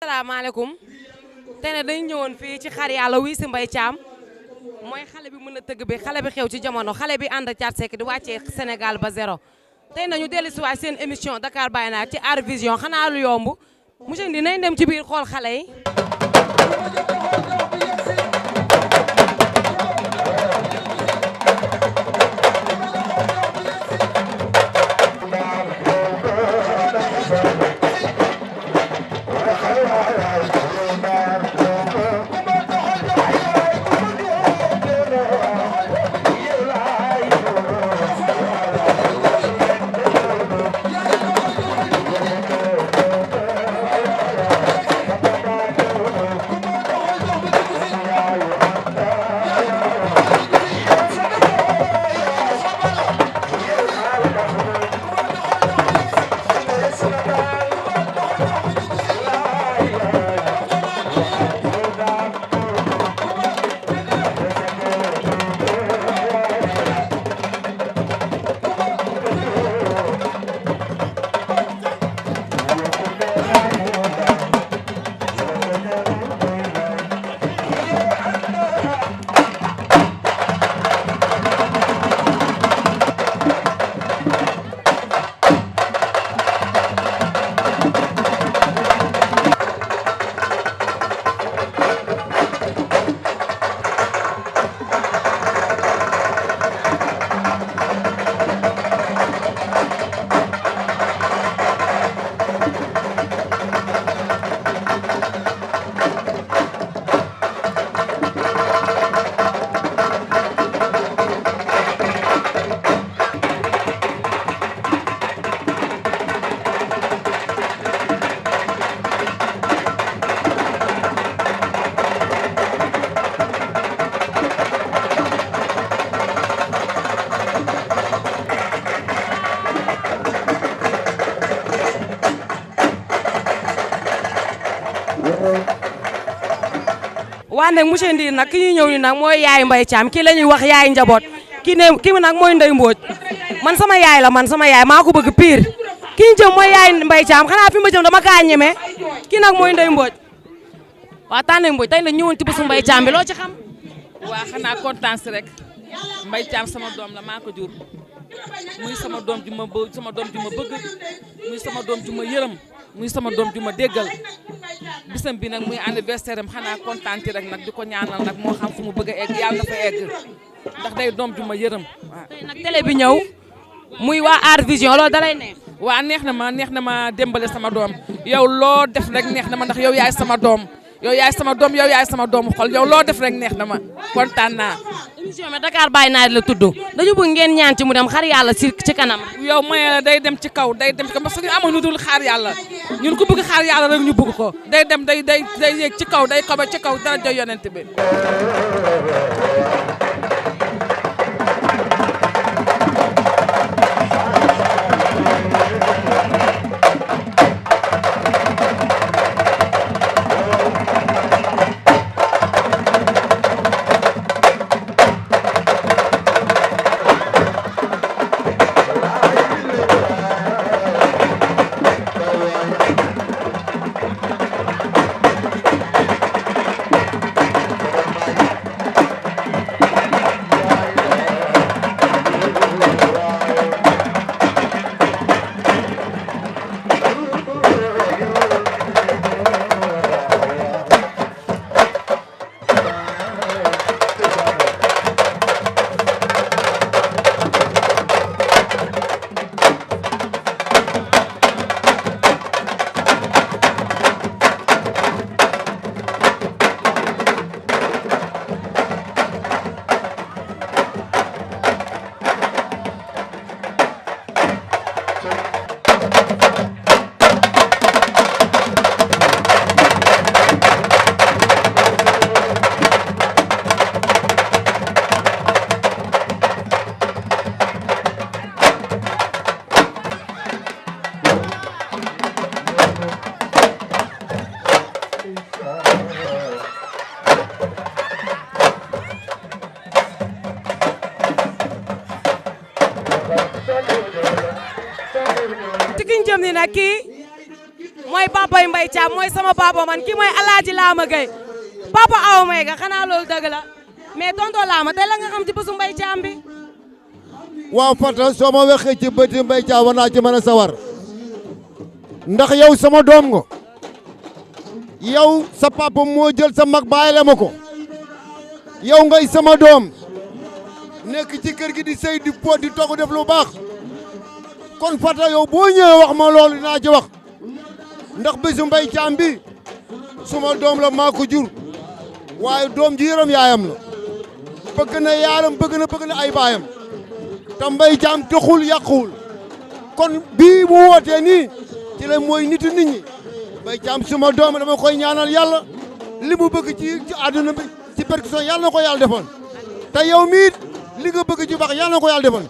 asalaamaaleykum tey nag dañu ñëwoon fii ci xar yàlla wi si Mbaye Thiam mooy xale bi mën a tëgg bi xale bi xew ci jamono xale bi ànd Thiat Seck di wàccee Sénégal ba zéro tey nañu dellu si waat seen émission Dakar Bàyyi naa ci Art Vision xanaa lu yomb monsieur Ndi nañ dem ci biir xool xale yi. waa nag monsieur Ndir nag ki ñuy ñëw ni nag mooy yaay Mbaye Thiam kii la ñuy wax yaay njaboot kii nag mooy Ndeye Mbodj man sama yaay la maa ko bëgg pire ki ñu jëm mooy yaay Mbaye Thiam xanaa fi ma jëm dama kaa ñeme kii nag mooy Ndeye Mbodj waa Tanneber Mbodj tey la ñëwoon ci bésu Mbaye Thiam bi loo ci xam. waa xanaa kontaan si rek Mbaye Thiam sama doom la maa ko jur muy sama doom ju ma bëgg muy sama doom ju ma yërëm muy sama doom ju ma déggal bisam bi nag muy anniversaire am xanaa kontaan ci rek nag di ko ñaanal nag moo xam fu mu bëgg a egg yàlla na fa egg ndax day doom ju ma yërëm waaw. tey nag télé bi ñëw muy waa Art Vision loolu dalay neex. waa neex na ma démbale sama doom yow loo def rek neex na ma ndax yow yaay sama doom yow yaay sama doomu xol yow loo def rek neex na ma kontaan naa. émission bi Dakar Bàyyi naa la tudd dañu bëgg ngeen ñaan ci mu dem xar yàlla ci kanam. yow maye la day dem ci kaw parce que amuñu dul xaar yàlla ñun ku bëgg xaar yàlla rek ñu bëgg ko day dem day yéeg ci kaw day koba ci kaw dara joy yonent bi. jëm ni nag kii mooy mooy papa yi Mbaye Thiam mooy sama papa man kii mooy Alaaji Laama Gueye papa aw may ga xanaa loolu dëgg la mais tonton Laama tey la nga xam ci bésu Mbaye Thiam bi. waaw Fata soo ma waxee ci bëti Mbaye Thiam war naa ci mën a sawar ndax yow sama doom nga yow sa papa moo jël sa mag bàyyile ma ko yow ngay sama doom nekk ci kër gi di sëy di po di togg def lu baax kon Fata yow boo ñëwee wax ma loolu dinaa ci wax ndax bésu Mbaye Thiam bi suma doom la maa ko jur waaye doom ji yërëm yaayam la bëgg na yaaram bëgg na ay baayam te Mbaye Thiam taxul yàquwul kon bii mu wootee nii ci la mooy nitu nit ñi Mbaye Thiam suma doom dama koy ñaanal yàlla li mu bëgg ci àdduna bi ci percussion yàlla na ko yàlla defoon te yow miit li nga bëgg ci baax yàlla na ko yàlla defoon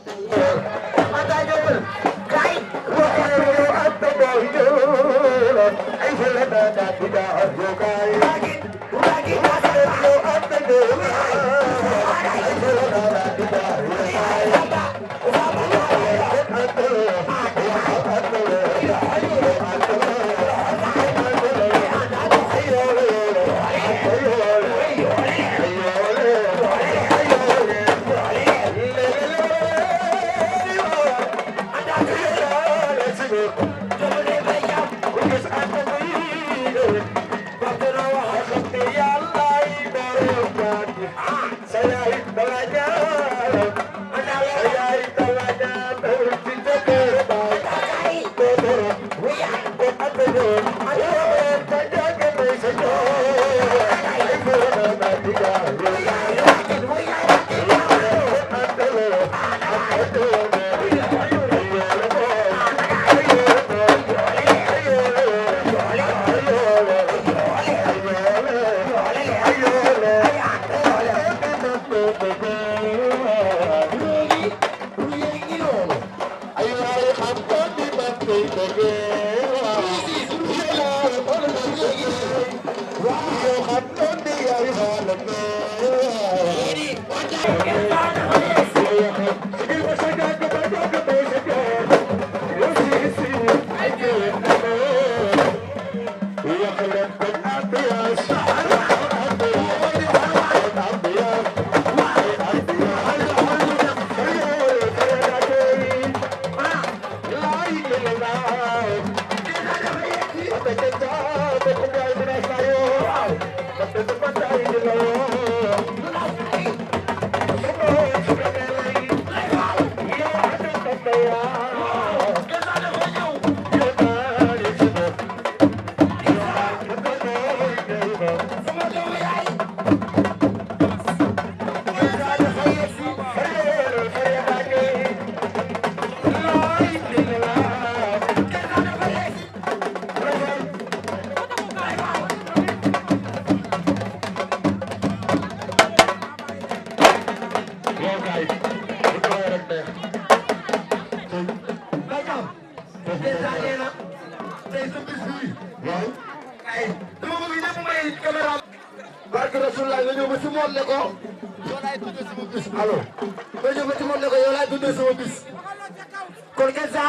kon Kenza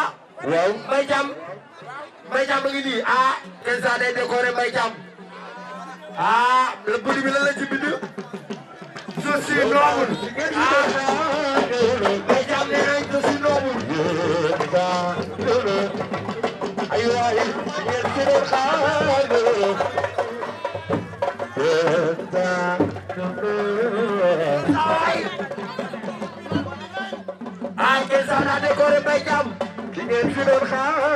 waaw Mbaye Thiam ba ngi nii Kenza day décorer Mbaye Thiam le budi bi lan la ci bind je suis noble Mbaye Thiam nee nañ je suis noble ay waay ngeen ci doon Kenza daa décorer Mbaye Thiam ki ngeen fi doon xaar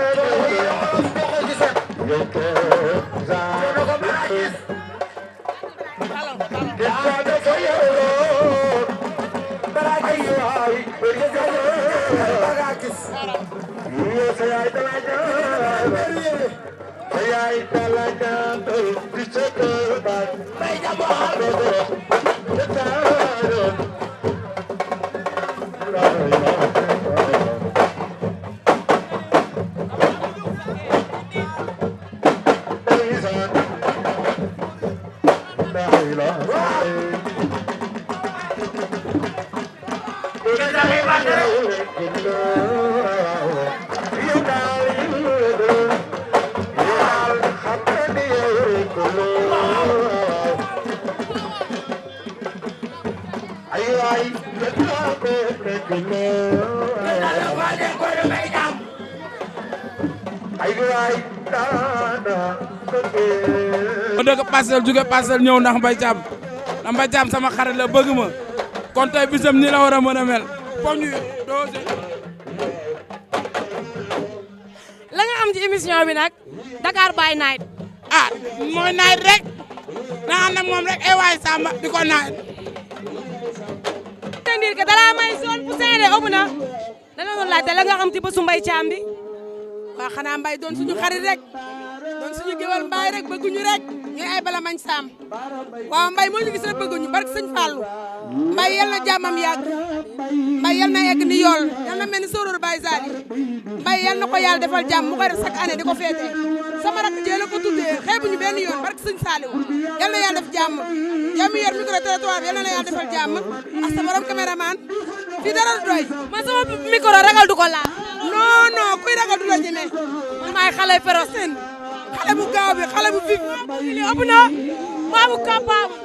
ma dëkk Parcelles jóge Parcelles ñëw ndax Mbaye Thiam sama xarit la bëgg ma kon tey bisam ni la war a mën a mel foog ñu doose. la nga am ci émission bi nag Dakar by night. ah mooy night rek na ànd ak moom rek waay Samba di ko night. te ndir ke dala may zone pour seede ëpp na dana doon laajte la nga xam ci bésu Mbaye Thiam bi. waaw xanaa Mbaye doon suñu xarit rek doon suñu géwal Mbaye rek bëgguñu rek ñuy ay bala mañ saam waaw Mbaye moo ñu gis rek bëgguñu barke sëñ Fallou Mbaye yal na jàmmam yàgg Mbaye yal na egg ni yool yal na mel ni sóoróor Baye Zali Mbaye yal na ko yàlla defal jàmm mu koy def chaque année di ko féete sama rakk jee la ko tuddee xeebuñu benn yoon barke sëñ Saliou yal na yàlla def jàmm yow mi yor micro territoire yal na yàlla defal jàmm ak sa borom caméraman fii dara du doy man sama micro ragal du ko laal. non non kuy ragal du la ñeme man maay xale féroce. xale bu gaaw bi xale bu vif li ëpp na maa bu capable.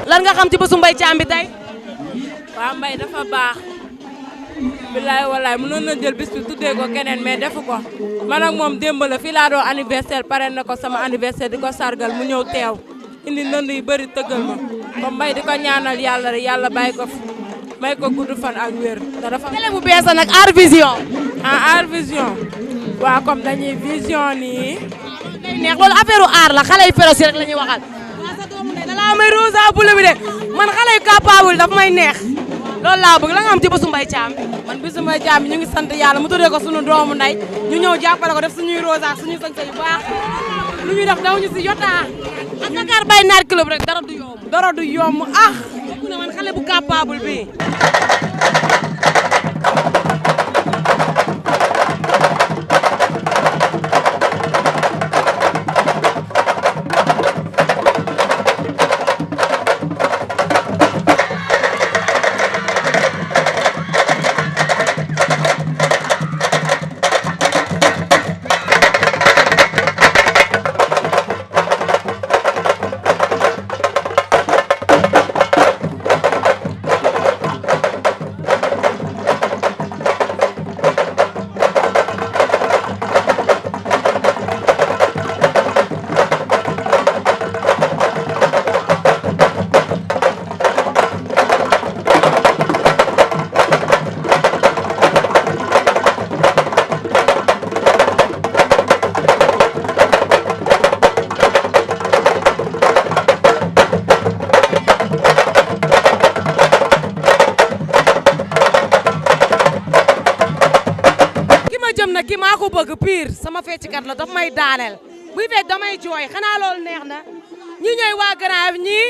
lan nga xam ci bésu Mbaye Thiam bi tey. waaw Mbaye dafa baax. bilaay walaay mënoon na jël bis bi tuddee ko keneen mais defu ko man ak moom démb la fii laa doon anniversaire pare na ko sama anniversaire di ko sargal mu ñëw teew indi nënd yu bëri tëggal ma comme Mbaye di ko ñaanal yàlla rek yàlla bàyyi ko fi may ko gudd fan ak wér. te dafa télé bu bees nag Art Vision. ah Art Vision. waaw comme dañuy vision nii. day neex loolu affaire art la xale yu féroce rek la ñuy waxal. waaw sa doomu ndey da laa may rosa bulu bi de man xale yu capable daf may neex loolu laa bëgg la nga am ci bésu Mbaye Thiam. man bisu Mbaye Thiam bi ñu ngi sant yàlla mu tuddee ko sunu doomu ndey ñu ñëw jàppale ko def suñuy rosa suñuy sañse yu baax lu ñuy def daw ñu si yotaa. ak Dakar by night club rek dara du yomb. dara du yomb ah. bokk na man xale bu capable bi. ko bëgg pire sama feccikat la daf may daaneel buy fecc damay jooy xanaa loolu neex na ñi ñooy waa Grand ñii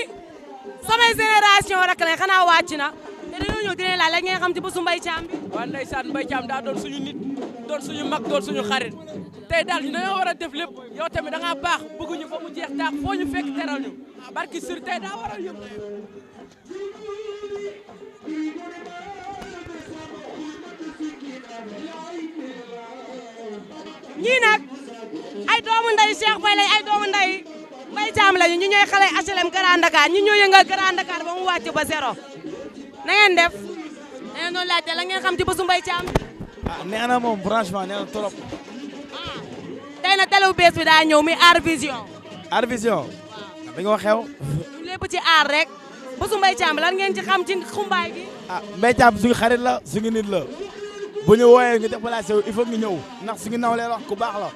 samay génération rek la xanaa wàcc na te dañoo ñëw dinañ laaj la ngeen xam ci bésu Mbaye Thiam bi. waaw ndeysaan Mbaye Thiam daa doon suñu nit doon suñu mag doon suñu xarit tey daal ñu dañoo war a def lépp yow tamit da ngaa baax bëgguñu fa mu jeex taax foo ñu fekk teral ñu barki sur tey daa war a yëpp. ñii nag ay doomu nday Cheikh Faye lañ ay doomu nday Mbaye Thiam lañu ñu ñooy xale HLM Grand Dakar ñu ñoo yëngal Grand Dakar ba mu wàcc ba zéro na ngeen def da ngeen doon laajte la ngeen xam ci bésu Mbaye Thiam. ah neex na moom franchement neex na trop. tey na télé bu bees bi daa ñëw mi Art Vision. Art Vision. dañoo xew. lépp ci aar rek bésu Mbaye Thiam lan ngeen ci xam ci xumbaay gi. ah Mbaye Thiam suñu xarit la suñu nit la bu ñu wooyee nga déplacé wu il faut nga ñëw ndax suñu nawlee wax ku baax la.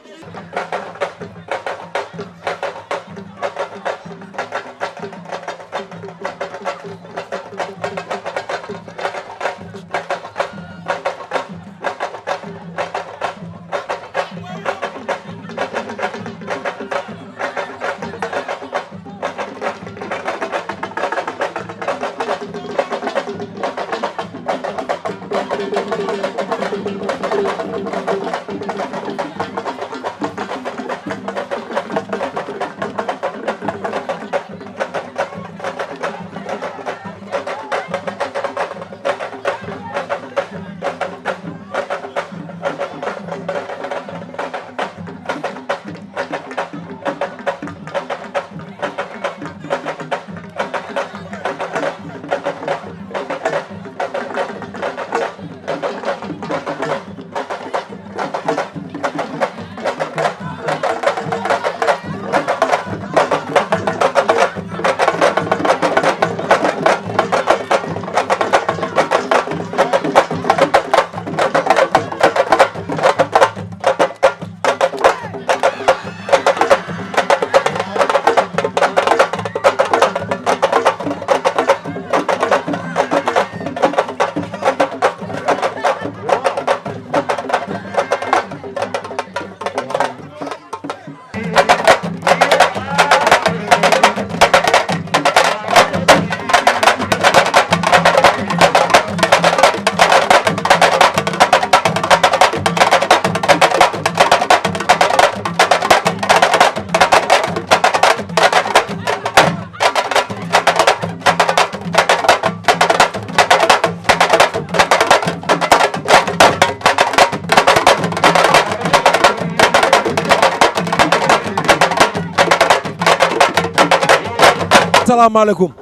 asalaamaaleykum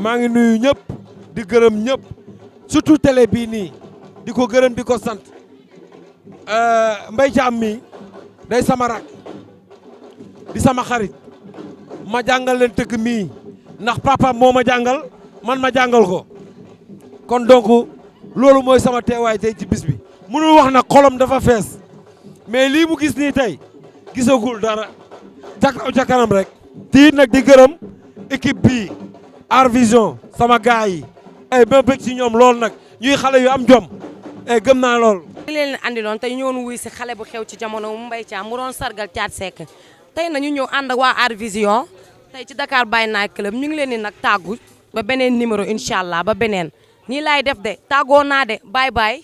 maa ngi nuyu ñëpp di gërëm ñëpp surtout télé bii nii di ko gërëm di ko sant Mbaye Thiam mi day sama rak di sama xarit ma jàngal leen tëgg mii ndax papa moo ma jàngal man ma jàngal ko kon donc loolu mooy sama teewaay tey ci bis bi mënul wax nag xolam dafa fees mais lii mu gis nii tey gisagul dara ca kanam rek tiit nag di gërëm équipe bii Art Vision sama gars yi ay ba bëgg ci ñoom loolu nag ñuy xale yu am jom gëm naa lool li leen andiloon tey ñëwoon wuy si xale bu xew ci jamono mu Mbaye Thiam mu doon sargal Thiat Seck tey na ñu ñëw ànd ak waa Art Vision tey ci Dakar By Night Club ñu ngi leen di nag tàggu ba beneen numéro incha allah ba beneen nii laay def de tàggoo naa de bye bye